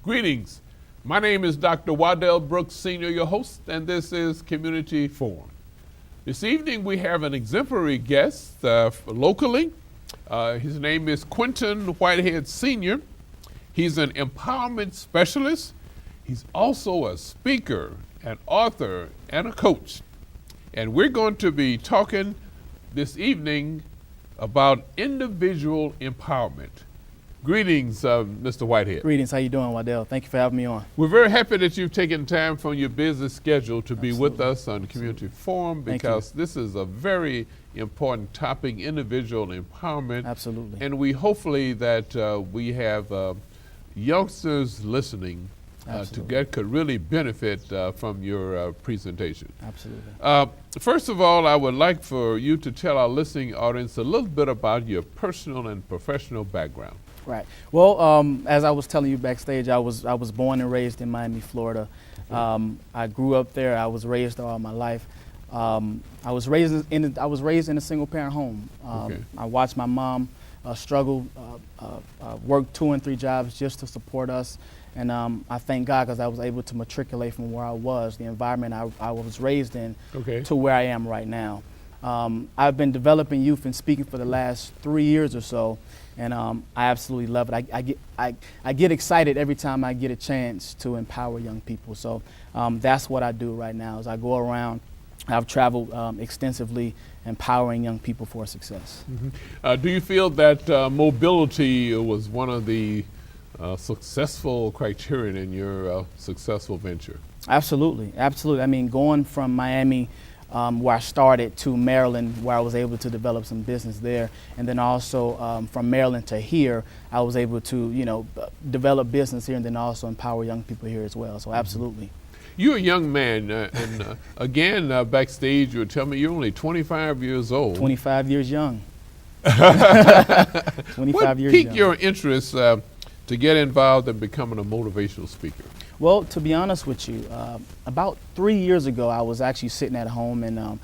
Greetings. My name is Dr. Waddell Brooks, Sr., your host, and this is Community Forum. This evening we have an exemplary guest locally. His name is Quentin Whitehead, Sr. He's an empowerment specialist. He's also a speaker, an author, and a coach. And we're going to be talking this evening about individual empowerment. Greetings, Mr. Whitehead. Greetings. How you doing, Waddell? Thank you for having me on. We're very happy that you've taken time from your busy schedule to be Absolutely. with us on Community Forum, because this is a very important topic, individual empowerment. Absolutely. And we hopefully that we have youngsters listening that could really benefit from your presentation. Absolutely. First of all, I would like for you to tell our listening audience a little bit about your personal and professional background. Right. Well, as I was telling you backstage, I was born and raised in Miami, Florida. I grew up there. I was raised all my life. I was raised in a single parent home. I watched my mom struggle, work 2 and 3 jobs just to support us. And I thank God because I was able to matriculate from where I was, the environment I was raised in, to where I am right now. I've been developing youth and speaking for the last 3 years or so, and I absolutely love it. I get excited every time I get a chance to empower young people. So that's what I do right now. Is I go around. I've traveled extensively, empowering young people for success. Mm-hmm. Do you feel that mobility was one of the successful criterion in your successful venture? Absolutely, absolutely. I mean, going from Miami, where I started, to Maryland, where I was able to develop some business there, and then also from Maryland to here, I was able to, develop business here, and then also empower young people here as well. So absolutely. You're a young man, and again, backstage, you were telling me you're only 25 years old. 25 years young. 25 years young. What piqued your interest to get involved in becoming a motivational speaker? Well, to be honest with you, about 3 years ago, I was actually sitting at home, and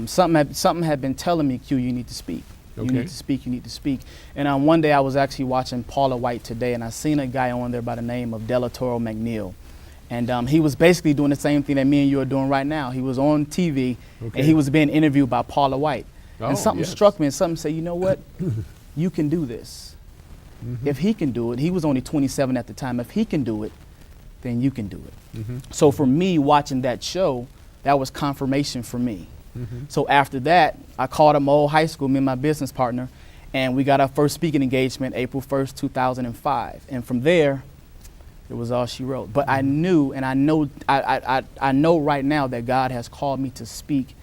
something had been telling me, Q, you need to speak. You need to speak, you need to speak. And one day I was actually watching Paula White Today, and I seen a guy on there by the name of Delatoro McNeil. And he was basically doing the same thing that me and you are doing right now. He was on TV, and he was being interviewed by Paula White. And something struck me, and something said, you know what? You can do this. If he can do it, he was only 27 at the time. If he can do it, then you can do it. So for me, watching that show, that was confirmation for me. So after that, I called up my old high school, me and my business partner, and we got our first speaking engagement April 1st, 2005. And from there, it was all she wrote. But I knew, and I know right now that God has called me to speak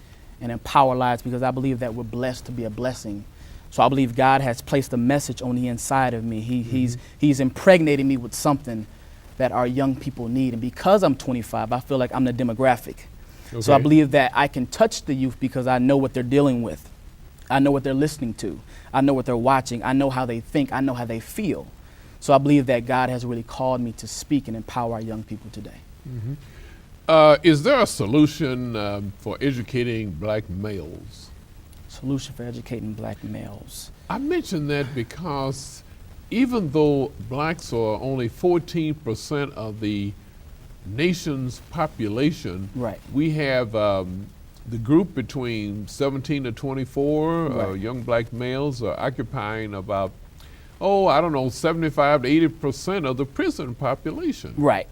and empower lives, because I believe that we're blessed to be a blessing. So I believe God has placed a message on the inside of me. He's impregnated me with something that our young people need. And because I'm 25, I feel like I'm the demographic. So I believe that I can touch the youth because I know what they're dealing with. I know what they're listening to. I know what they're watching. I know how they think. I know how they feel. So I believe that God has really called me to speak and empower our young people today. Is there a solution for educating black males? Solution for educating black males. I mention that because even though blacks are only 14% of the nation's population, we have the group between 17 to 24 young black males are occupying about 75 to 80% of the prison population. Right.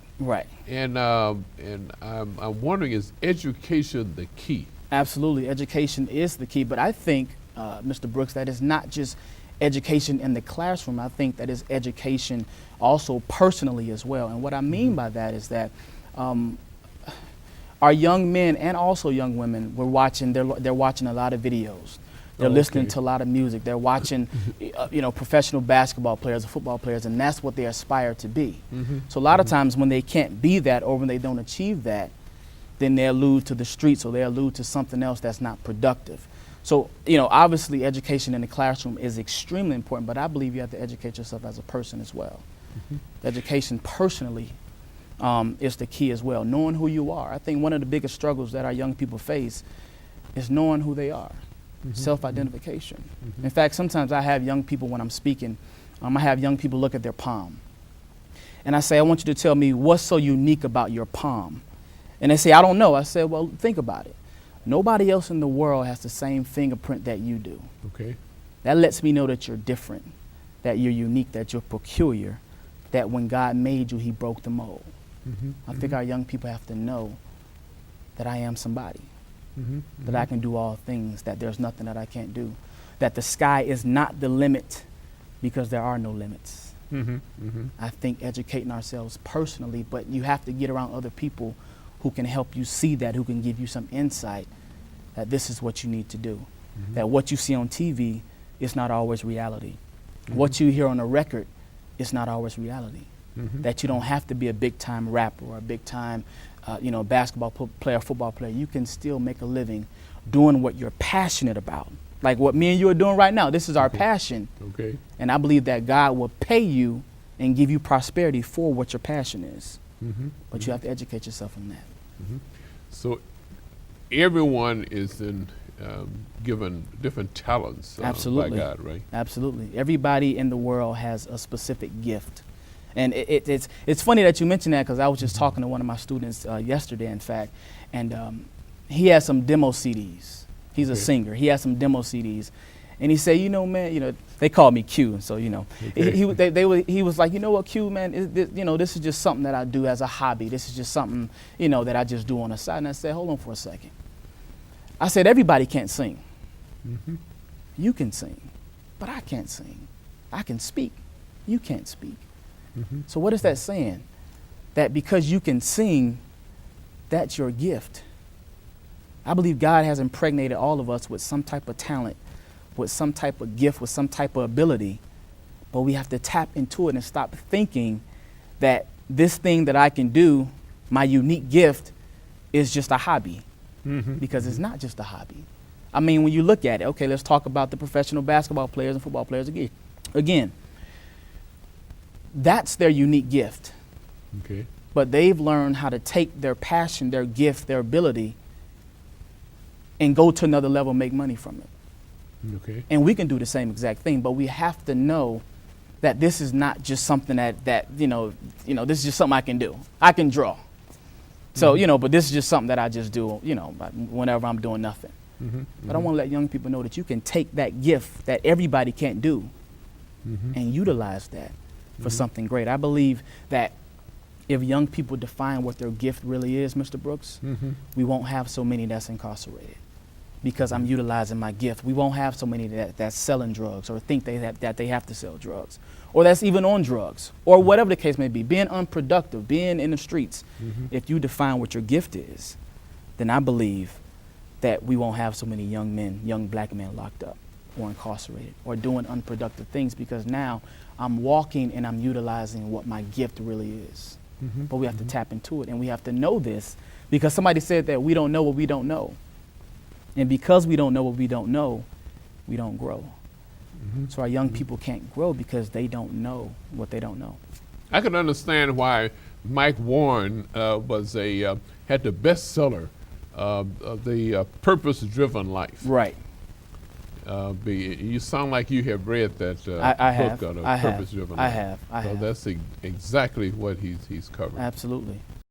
And I'm wondering, is education the key? Absolutely, education is the key. But I think, Mr. Brooks, that is not just education in the classroom. I think that is education also personally as well. And what I mean by that is that our young men and also young women, they're watching a lot of videos. They're listening to a lot of music. They're watching, professional basketball players or football players, and that's what they aspire to be. So a lot of times when they can't be that, or when they don't achieve that, then they allude to the streets, or they allude to something else that's not productive. So, obviously education in the classroom is extremely important, but I believe you have to educate yourself as a person as well. Education personally is the key as well, knowing who you are. I think one of the biggest struggles that our young people face is knowing who they are. Self-identification. In fact, sometimes I have young people, when I'm speaking, I have young people look at their palm. And I say, I want you to tell me what's so unique about your palm. And they say, I don't know. I said, well, think about it. Nobody else in the world has the same fingerprint that you do. Okay. That lets me know that you're different, that you're unique, that you're peculiar, that when God made you, he broke the mold. I think our young people have to know that I am somebody, that I can do all things, that there's nothing that I can't do, that the sky is not the limit because there are no limits. I think educating ourselves personally, but you have to get around other people who can help you see that, who can give you some insight that this is what you need to do, that what you see on TV is not always reality. What you hear on a record is not always reality. That you don't have to be a big-time rapper or a big-time basketball player, football player. You can still make a living doing what you're passionate about. Like what me and you are doing right now. This is our passion. Okay. And I believe that God will pay you and give you prosperity for what your passion is. But you have to educate yourself on that. So everyone is given different talents by God, right? Absolutely. Everybody in the world has a specific gift. And it's funny that you mentioned that, because I was just talking to one of my students yesterday, in fact, and he has some demo CDs. He's a singer. He has some demo CDs. And he said, man, they call me Q. So, he was like, you know what, Q, man, this is just something that I do as a hobby. This is just something, that I just do on the side. And I said, hold on for a second. I said, everybody can't sing. You can sing, but I can't sing. I can speak. You can't speak. So what is that saying? That because you can sing, that's your gift. I believe God has impregnated all of us with some type of talent, with some type of gift, with some type of ability, but we have to tap into it and stop thinking that this thing that I can do, my unique gift, is just a hobby, because it's not just a hobby. I mean, when you look at it, okay, let's talk about the professional basketball players and football players again. That's their unique gift. Okay. But they've learned how to take their passion, their gift, their ability, and go to another level and make money from it. Okay. And we can do the same exact thing, but we have to know that this is not just something that this is just something I can do. I can draw. So, but this is just something that I just do, whenever I'm doing nothing. But I want to let young people know that you can take that gift that everybody can't do and utilize that for something great. I believe that if young people define what their gift really is, Mr. Brooks, we won't have so many that's incarcerated, because I'm utilizing my gift. We won't have so many that's selling drugs or think that they have to sell drugs, or that's even on drugs, or whatever the case may be, being unproductive, being in the streets. If you define what your gift is, then I believe that we won't have so many young men, young black men locked up or incarcerated or doing unproductive things, because now I'm walking and I'm utilizing what my gift really is. But we have to tap into it, and we have to know this, because somebody said that we don't know what we don't know. And because we don't know what we don't know, we don't grow. So our young people can't grow because they don't know what they don't know. I can understand why Mike Warren had the bestseller of the Purpose-Driven Life. Right. You sound like you have read that book on Purpose-Driven Life. I have. So that's exactly what he's covering. Absolutely.